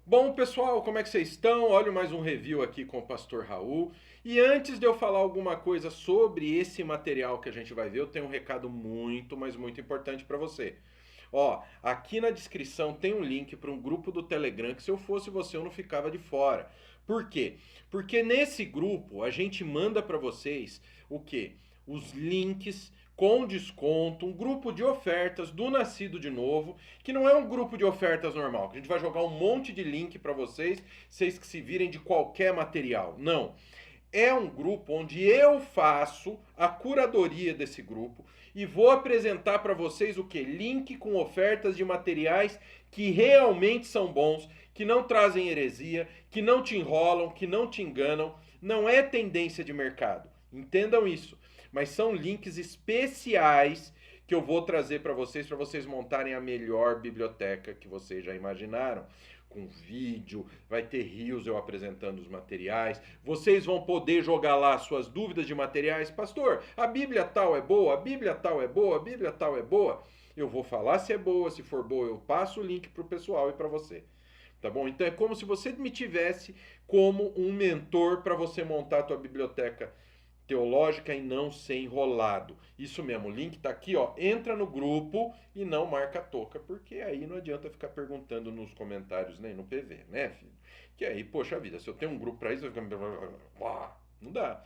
Bom, pessoal, como é que vocês estão? Olha mais um review aqui com o Pastor Raul. E antes de eu falar alguma coisa sobre esse material que a gente vai ver, eu tenho um recado muito, mas muito importante para você. Ó, aqui na descrição tem um link para um grupo do Telegram que se eu fosse você eu não ficava de fora. Por quê? Porque nesse grupo a gente manda para vocês o quê? Os links com desconto, um grupo de ofertas do Nascido de Novo, que não é um grupo de ofertas normal, que a gente vai jogar um monte de link para vocês, vocês que se virem de qualquer material. Não. É um grupo onde eu faço a curadoria desse grupo e vou apresentar para vocês o que? Link com ofertas de materiais que realmente são bons, que não trazem heresia, que não te enrolam, que não te enganam. Não é tendência de mercado. Entendam isso. Mas são links especiais que eu vou trazer para vocês montarem a melhor biblioteca que vocês já imaginaram. Com vídeo, vai ter rios eu apresentando os materiais. Vocês vão poder jogar lá suas dúvidas de materiais. Pastor, a Bíblia tal é boa, a Bíblia tal é boa, a Bíblia tal é boa. Eu vou falar se é boa, se for boa, eu passo o link para o pessoal e para você. Tá bom? Então é como se você me tivesse como um mentor para você montar a tua biblioteca teológica e não ser enrolado. Isso mesmo, o link tá aqui, ó. Entra no grupo e não marca a toca, porque aí não adianta ficar perguntando nos comentários nem no PV, né, filho? Que aí, poxa vida, se eu tenho um grupo para isso, eu fico... não dá.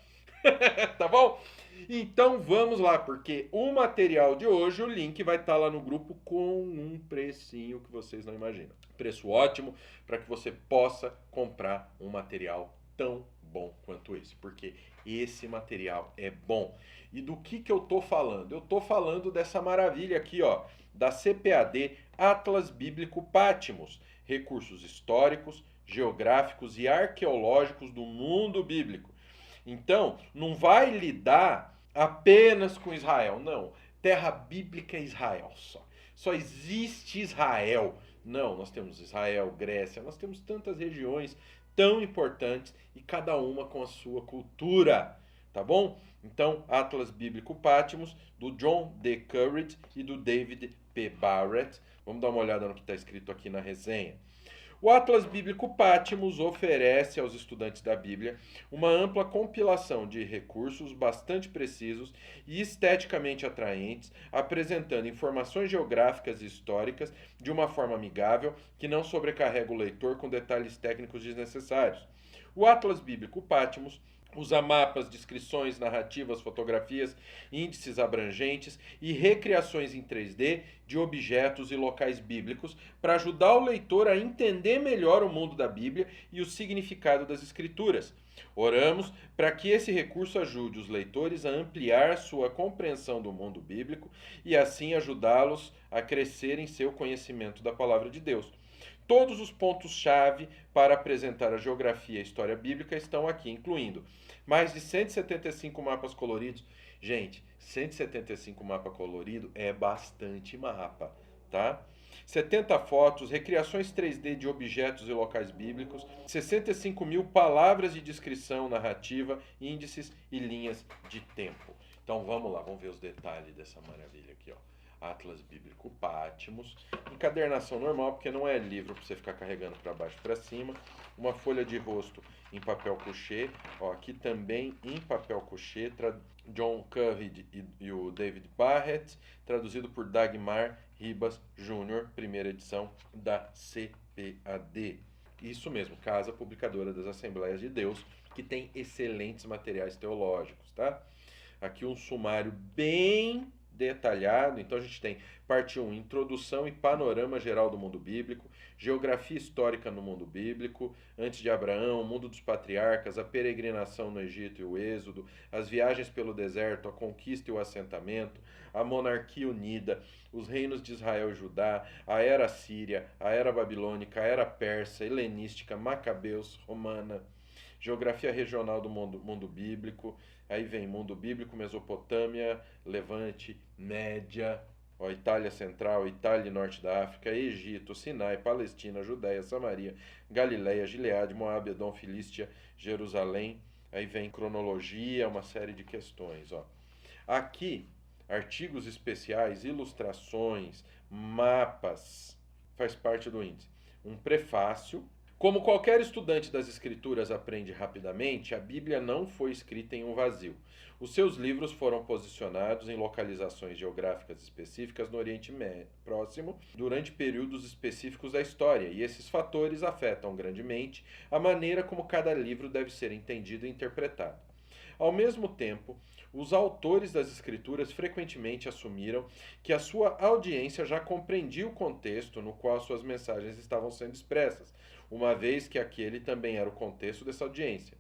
Tá bom? Então vamos lá, porque o material de hoje, o link vai estar lá no grupo com um precinho que vocês não imaginam. Preço ótimo para que você possa comprar um material tão bom quanto esse, porque esse material é bom. E do que eu tô falando? Eu tô falando dessa maravilha aqui, ó, da CPAD Atlas Bíblico Patmos, recursos históricos, geográficos e arqueológicos do mundo bíblico. Então, não vai lidar apenas com Israel, não. Terra bíblica é Israel só. Só existe Israel. Não, nós temos Israel, Grécia, nós temos tantas regiões tão importantes e cada uma com a sua cultura, tá bom? Então, Atlas Bíblico Patmos, do John D. Currid e do David P. Barrett. Vamos dar uma olhada no que está escrito aqui na resenha. O Atlas Bíblico Patmos oferece aos estudantes da Bíblia uma ampla compilação de recursos bastante precisos e esteticamente atraentes, apresentando informações geográficas e históricas de uma forma amigável que não sobrecarrega o leitor com detalhes técnicos desnecessários. O Atlas Bíblico Patmos usa mapas, descrições, narrativas, fotografias, índices abrangentes e recriações em 3D de objetos e locais bíblicos para ajudar o leitor a entender melhor o mundo da Bíblia e o significado das Escrituras. Oramos para que esse recurso ajude os leitores a ampliar sua compreensão do mundo bíblico e assim ajudá-los a crescer em seu conhecimento da palavra de Deus. Todos os pontos-chave para apresentar a geografia e a história bíblica estão aqui, incluindo mais de 175 mapas coloridos. Gente, 175 mapa colorido é bastante mapa, tá? 70 fotos, recriações 3D de objetos e locais bíblicos, 65 mil palavras de descrição narrativa, índices e linhas de tempo. Então vamos lá, vamos ver os detalhes dessa maravilha aqui, ó. Atlas Bíblico Patmos, encadernação normal, porque não é livro para você ficar carregando para baixo e para cima, uma folha de rosto em papel couché, ó, aqui também em papel couché, John Currid e o David Barrett, traduzido por Dagmar Ribas Júnior, primeira edição da CPAD. Isso mesmo, Casa Publicadora das Assembleias de Deus, que tem excelentes materiais teológicos, tá? Aqui um sumário bem detalhado. Então a gente tem parte 1, introdução e panorama geral do mundo bíblico, geografia histórica no mundo bíblico, antes de Abraão, o mundo dos patriarcas, a peregrinação no Egito e o Êxodo, as viagens pelo deserto, a conquista e o assentamento, a monarquia unida, os reinos de Israel e Judá, a era síria, a era babilônica, a era persa, helenística, macabeus, romana, geografia regional do mundo bíblico, aí vem mundo bíblico, Mesopotâmia, Levante, Média, ó, Itália Central, Itália e Norte da África, Egito, Sinai, Palestina, Judéia, Samaria, Galileia, Gileade, Moab, Edom, Filístia, Jerusalém, aí vem cronologia, uma série de questões, ó. Aqui, artigos especiais, ilustrações, mapas, faz parte do índice. Um prefácio, Como qualquer estudante das Escrituras aprende rapidamente, a Bíblia não foi escrita em um vazio. Os seus livros foram posicionados em localizações geográficas específicas no Oriente Próximo durante períodos específicos da história, e esses fatores afetam grandemente a maneira como cada livro deve ser entendido e interpretado. Ao mesmo tempo, os autores das Escrituras frequentemente assumiram que a sua audiência já compreendia o contexto no qual suas mensagens estavam sendo expressas, uma vez que aquele também era o contexto dessa audiência,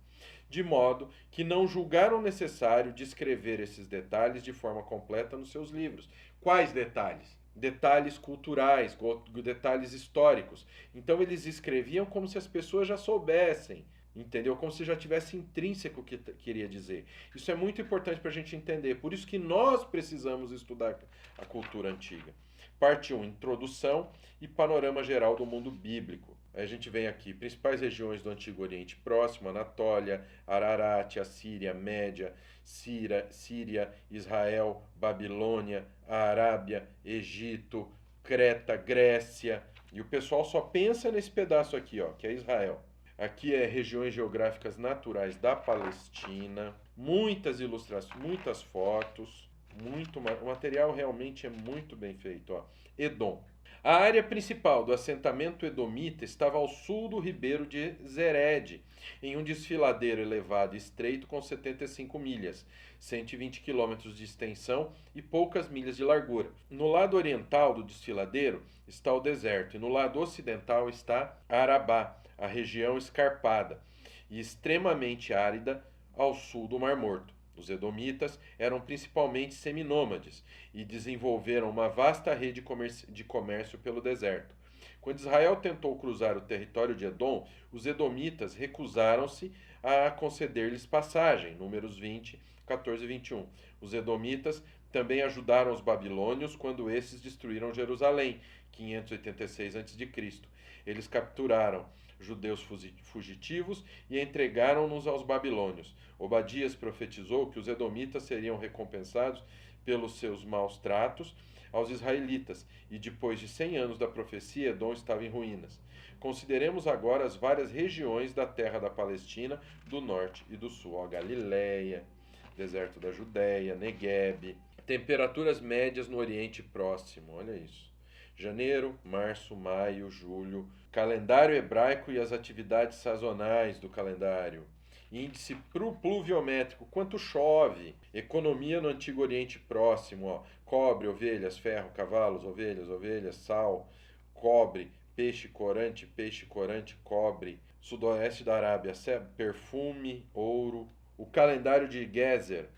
de modo que não julgaram necessário descrever esses detalhes de forma completa nos seus livros. Quais detalhes? Detalhes culturais, detalhes históricos. Então eles escreviam como se as pessoas já soubessem, entendeu? Como se já tivesse intrínseco o que queria dizer. Isso é muito importante para a gente entender. Por isso que nós precisamos estudar a cultura antiga. Parte 1, introdução e panorama geral do mundo bíblico. A gente vem aqui, principais regiões do Antigo Oriente Próximo, Anatólia, Ararat, Assíria, Média, Síria, Israel, Babilônia, Arábia, Egito, Creta, Grécia. E o pessoal só pensa nesse pedaço aqui, ó, que é Israel. Aqui é regiões geográficas naturais da Palestina, muitas ilustrações, muitas fotos, o material realmente é muito bem feito. Ó. Edom. A área principal do assentamento edomita estava ao sul do ribeiro de Zered, em um desfiladeiro elevado e estreito com 75 milhas, 120 quilômetros de extensão e poucas milhas de largura. No lado oriental do desfiladeiro está o deserto e no lado ocidental está Arabá, a região escarpada e extremamente árida ao sul do Mar Morto. Os edomitas eram principalmente seminômades e desenvolveram uma vasta rede de comércio pelo deserto. Quando Israel tentou cruzar o território de Edom, os edomitas recusaram-se a conceder-lhes passagem, números 20, 14 e 21. Os edomitas também ajudaram os babilônios quando esses destruíram Jerusalém, 586 a.C. Eles capturaram judeus fugitivos e entregaram-nos aos babilônios. Obadias profetizou que os edomitas seriam recompensados pelos seus maus tratos aos israelitas, e depois de 100 anos da profecia, Edom estava em ruínas. Consideremos agora as várias regiões da terra da Palestina, do norte e do sul. Galileia, deserto da Judéia, Negueb. Temperaturas médias no Oriente Próximo, olha isso. Janeiro, março, maio, julho, calendário hebraico e as atividades sazonais do calendário. Índice pluviométrico, quanto chove. Economia no Antigo Oriente Próximo, ó. Cobre, ovelhas, ferro, cavalos, ovelhas, sal, cobre, peixe corante, cobre. Sudoeste da Arábia, perfume, ouro. O calendário de Gezer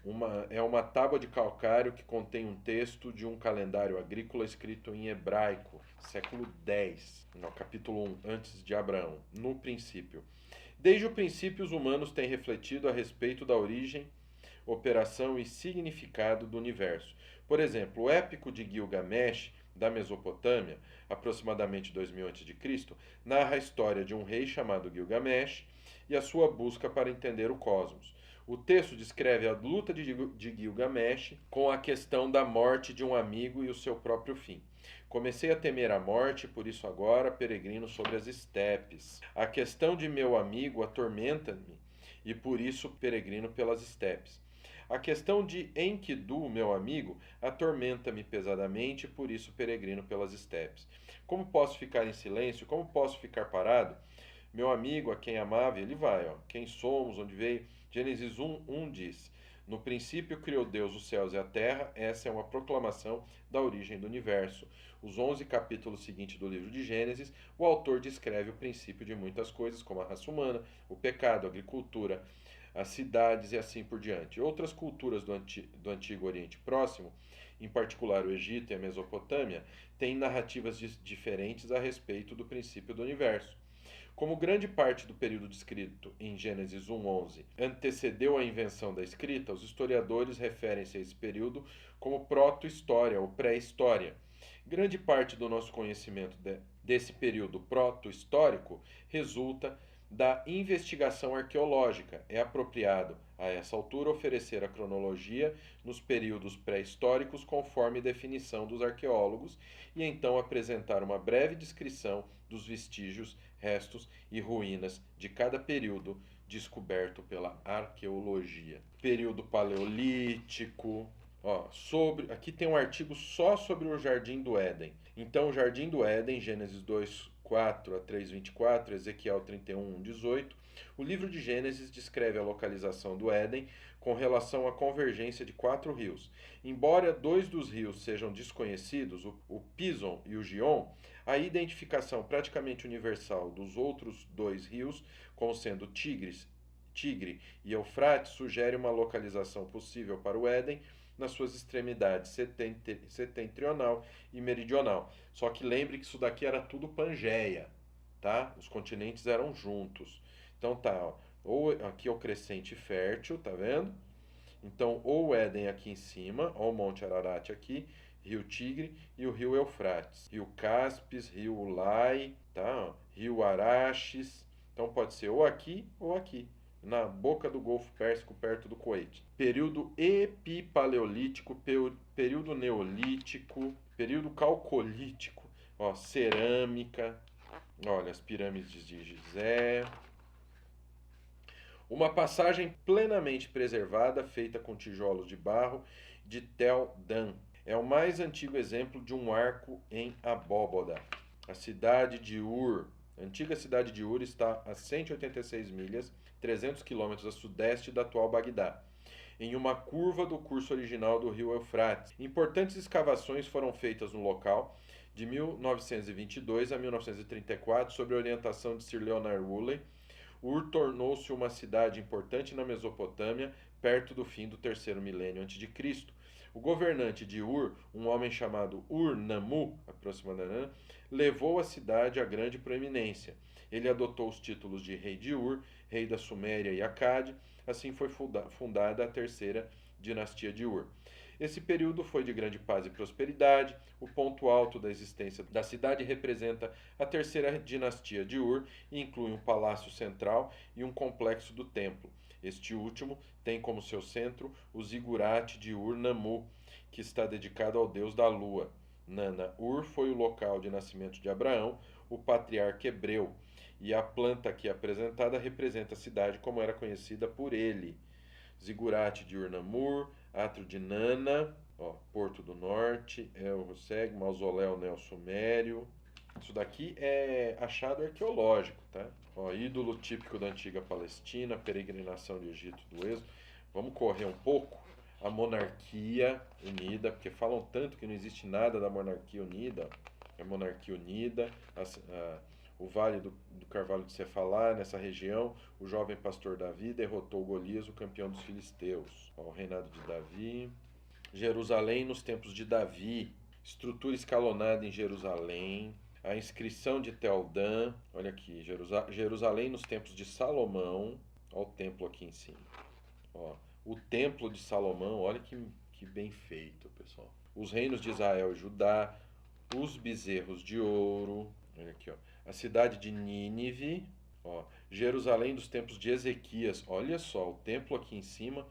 é uma tábua de calcário que contém um texto de um calendário agrícola escrito em hebraico, século X, no capítulo 1, antes de Abraão, no princípio. Desde o princípio, os humanos têm refletido a respeito da origem, operação e significado do universo. Por exemplo, o épico de Gilgamesh, da Mesopotâmia, aproximadamente 2000 a.C., narra a história de um rei chamado Gilgamesh e a sua busca para entender o cosmos. O texto descreve a luta de Gilgamesh com a questão da morte de um amigo e o seu próprio fim. Comecei a temer a morte, por isso agora peregrino sobre as estepes. A questão de meu amigo atormenta-me, e por isso peregrino pelas estepes. A questão de Enkidu, meu amigo, atormenta-me pesadamente, por isso peregrino pelas estepes. Como posso ficar em silêncio? Como posso ficar parado? Meu amigo, a quem amava, ele vai, ó. Quem somos, onde veio? Gênesis 1 diz: No princípio criou Deus os céus e a terra. Essa é uma proclamação da origem do universo. Os 11 capítulos seguintes do livro de Gênesis, o autor descreve o princípio de muitas coisas, como a raça humana, o pecado, a agricultura, as cidades e assim por diante. Outras culturas do Antigo Oriente Próximo, em particular o Egito e a Mesopotâmia, têm narrativas diferentes a respeito do princípio do universo. Como grande parte do período descrito em Gênesis 1:11 antecedeu a invenção da escrita, os historiadores referem-se a esse período como proto-história ou pré-história. Grande parte do nosso conhecimento desse período proto-histórico resulta da investigação arqueológica. É apropriado, a essa altura, oferecer a cronologia nos períodos pré-históricos conforme definição dos arqueólogos e então apresentar uma breve descrição dos vestígios restos e ruínas de cada período descoberto pela arqueologia. Período paleolítico. Aqui tem um artigo só sobre o Jardim do Éden. Então, o Jardim do Éden, Gênesis 2, 4 a 3, 24, Ezequiel 31, 18. O livro de Gênesis descreve a localização do Éden com relação à convergência de 4 rios. Embora 2 dos rios sejam desconhecidos, o Pison e o Gion, a identificação praticamente universal dos outros 2 rios, como sendo Tigre e Eufrates, sugere uma localização possível para o Éden nas suas extremidades setentrional e meridional. Só que lembre que isso daqui era tudo Pangeia, tá? Os continentes eram juntos. Então tá, ou aqui é o crescente fértil, tá vendo? Então, ou o Éden aqui em cima, ó, o Monte Ararat aqui, Rio Tigre e o Rio Eufrates. Rio Cáspis, Rio Ulai, tá? Rio Araxes. Então pode ser ou aqui, na boca do Golfo Pérsico, perto do Kuwait. Período epipaleolítico, período neolítico, período calcolítico, ó, cerâmica, olha, as pirâmides de Gizé. Uma passagem plenamente preservada, feita com tijolos de barro, de Tel Dan. É o mais antigo exemplo de um arco em abóboda. A cidade de Ur. A antiga cidade de Ur está a 186 milhas, 300 quilômetros a sudeste da atual Bagdá, em uma curva do curso original do rio Eufrates. Importantes escavações foram feitas no local de 1922 a 1934 sob a orientação de Sir Leonard Woolley. Ur tornou-se uma cidade importante na Mesopotâmia, perto do fim do terceiro milênio a.C. O governante de Ur, um homem chamado Ur-Nammu, aproximadamente, levou a cidade a grande proeminência. Ele adotou os títulos de rei de Ur, rei da Suméria e Acade. Assim foi fundada a terceira dinastia de Ur. Esse período foi de grande paz e prosperidade. O ponto alto da existência da cidade representa a terceira dinastia de Ur e inclui um palácio central e um complexo do templo. Este último tem como seu centro o zigurate de Ur-Nammu, que está dedicado ao deus da lua. Nana. Ur foi o local de nascimento de Abraão, o patriarca hebreu, e a planta aqui apresentada representa a cidade como era conhecida por ele. Zigurate de Ur-Nammu, Átrio de Nana, ó, Porto do Norte, El Roseg, Mausoléu Neo-Sumério. Isso daqui é achado arqueológico, tá? Ó, ídolo típico da antiga Palestina, peregrinação de Egito do Êxodo. Vamos correr um pouco. A monarquia unida, porque falam tanto que não existe nada da monarquia unida. A monarquia unida, o Vale do Carvalho de Cefalá, nessa região, o jovem pastor Davi derrotou Golias, o campeão dos filisteus. Ó, o reinado de Davi. Jerusalém nos tempos de Davi. Estrutura escalonada em Jerusalém. A inscrição de Tel Dan. Olha aqui, Jerusalém nos tempos de Salomão. Olha o templo aqui em cima. Ó, o templo de Salomão, olha que bem feito, pessoal. Os reinos de Israel e Judá. Os bezerros de ouro. Olha aqui, ó. A cidade de Nínive, ó, Jerusalém dos tempos de Ezequias, olha só, o templo aqui em cima,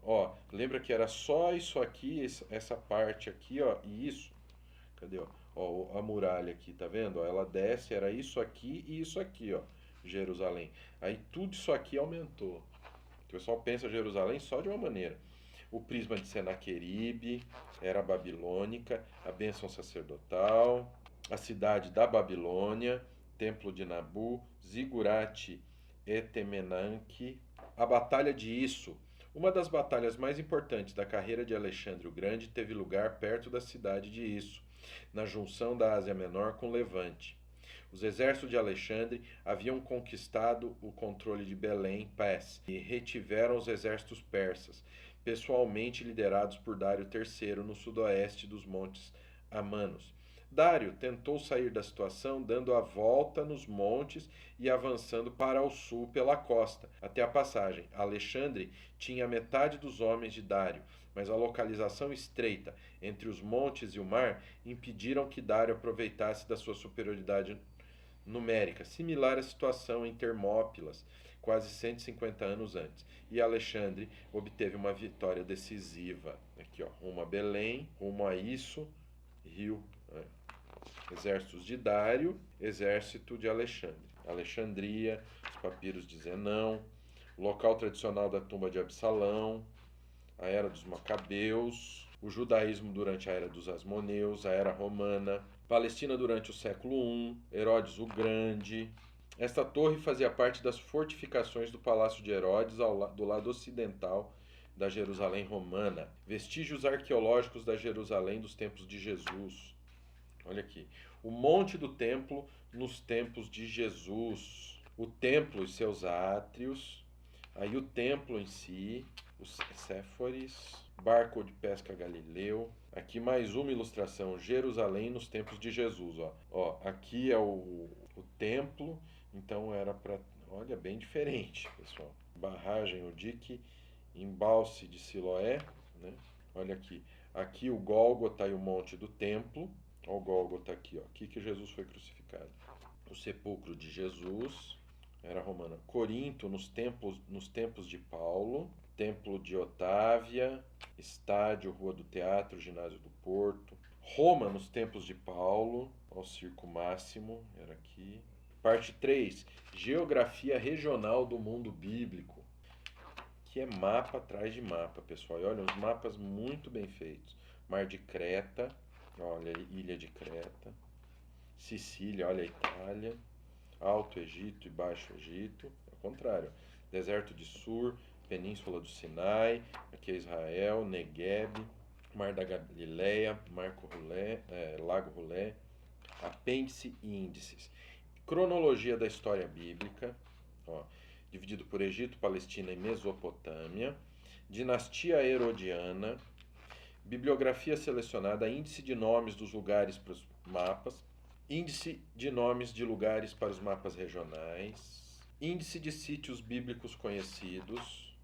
ó, lembra que era só isso aqui, essa parte aqui, ó, e isso, cadê, ó, a muralha aqui, tá vendo, ó, ela desce, era isso aqui e isso aqui, ó, Jerusalém, aí tudo isso aqui aumentou, o pessoal pensa Jerusalém só de uma maneira. O prisma de Senaqueribe, era babilônica, a bênção sacerdotal, a cidade da Babilônia, templo de Nabu, Zigurate Etemenanque, a Batalha de Isso. Uma das batalhas mais importantes da carreira de Alexandre o Grande teve lugar perto da cidade de Isso, na junção da Ásia Menor com Levante. Os exércitos de Alexandre haviam conquistado o controle de Belém Pass e retiveram os exércitos persas, pessoalmente liderados por Dário III no sudoeste dos montes Amanos. Dário tentou sair da situação dando a volta nos montes e avançando para o sul pela costa, até a passagem. Alexandre tinha metade dos homens de Dário, mas a localização estreita entre os montes e o mar impediram que Dário aproveitasse da sua superioridade numérica, similar à situação em Termópilas, quase 150 anos antes. E Alexandre obteve uma vitória decisiva. Aqui, ó, rumo a Belém, rumo a Isso, Rio... Exércitos de Dário, exército de Alexandre. Alexandria, os papiros de Zenão, local tradicional da tumba de Absalão, a era dos Macabeus, o judaísmo durante a era dos Asmoneus, a era romana, Palestina durante o século I, Herodes o Grande. Esta torre fazia parte das fortificações do Palácio de Herodes do lado ocidental da Jerusalém romana. Vestígios arqueológicos da Jerusalém dos tempos de Jesus. Olha aqui. O Monte do Templo nos tempos de Jesus. O templo e seus átrios. Aí o templo em si, os Séforis, barco de pesca Galileu. Aqui mais uma ilustração, Jerusalém nos tempos de Jesus. Aqui é o templo, então era para... Olha, bem diferente, pessoal. Barragem, o dique, embalse de Siloé, né? Olha aqui. Aqui o Gólgota e o Monte do Templo. Olha o Gólgota aqui, ó. Aqui que Jesus foi crucificado. O sepulcro de Jesus, era romana. Corinto, nos tempos de Paulo. Templo de Otávia. Estádio, Rua do Teatro, Ginásio do Porto. Roma, nos tempos de Paulo. Olha o Circo Máximo, era aqui. Parte 3. Geografia regional do mundo bíblico. Que é mapa atrás de mapa, pessoal. E olha, uns mapas muito bem feitos. Mar de Creta. Olha, Ilha de Creta. Sicília, olha a Itália. Alto Egito e Baixo Egito. Ao contrário. Deserto de Sur, Península do Sinai. Aqui é Israel, Negueb. Mar da Galileia, Lago Rolé. Apêndice e índices. Cronologia da história bíblica. Dividido por Egito, Palestina e Mesopotâmia. Dinastia Herodiana. Bibliografia selecionada, índice de nomes dos lugares para os mapas, índice de nomes de lugares para os mapas regionais, índice de sítios bíblicos conhecidos,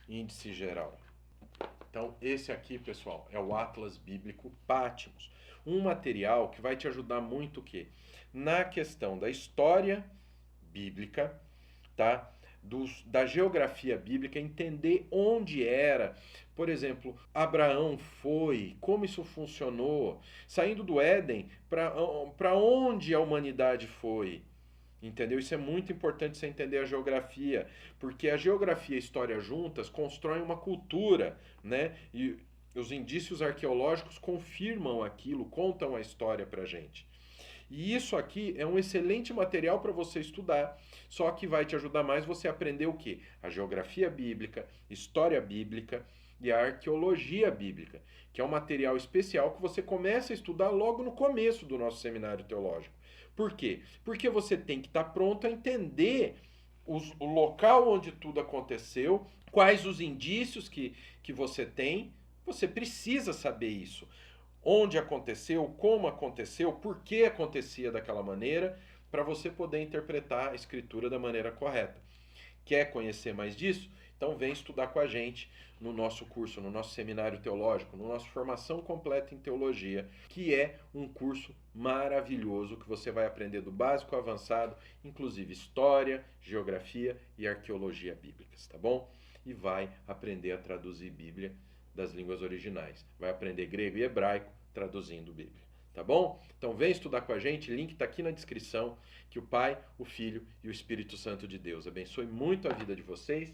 índice geral. Então, esse aqui, pessoal, é o Atlas Bíblico Patmos, um material que vai te ajudar muito o quê? Na questão da história bíblica, tá? Da geografia bíblica, entender onde era, por exemplo, Abraão foi, como isso funcionou, saindo do Éden, para onde a humanidade foi, entendeu? Isso é muito importante você entender a geografia, porque a geografia e a história juntas constroem uma cultura, né? E os indícios arqueológicos confirmam aquilo, contam a história pra gente. E isso aqui é um excelente material para você estudar, só que vai te ajudar mais você a aprender o quê? A geografia bíblica, história bíblica e a arqueologia bíblica, que é um material especial que você começa a estudar logo no começo do nosso seminário teológico. Por quê? Porque você tem que estar pronto a entender o local onde tudo aconteceu, quais os indícios que você tem, você precisa saber isso. Onde aconteceu, como aconteceu, por que acontecia daquela maneira, para você poder interpretar a escritura da maneira correta. Quer conhecer mais disso? Então vem estudar com a gente no nosso curso, no nosso seminário teológico, no nosso Formação Completa em Teologia, que é um curso maravilhoso que você vai aprender do básico ao avançado, inclusive história, geografia e arqueologia bíblicas, tá bom? E vai aprender a traduzir Bíblia das línguas originais. Vai aprender grego e hebraico traduzindo Bíblia. Tá bom? Então vem estudar com a gente, link está aqui na descrição. Que o Pai, o Filho e o Espírito Santo de Deus abençoe muito a vida de vocês.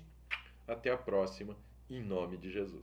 Até a próxima, em nome de Jesus.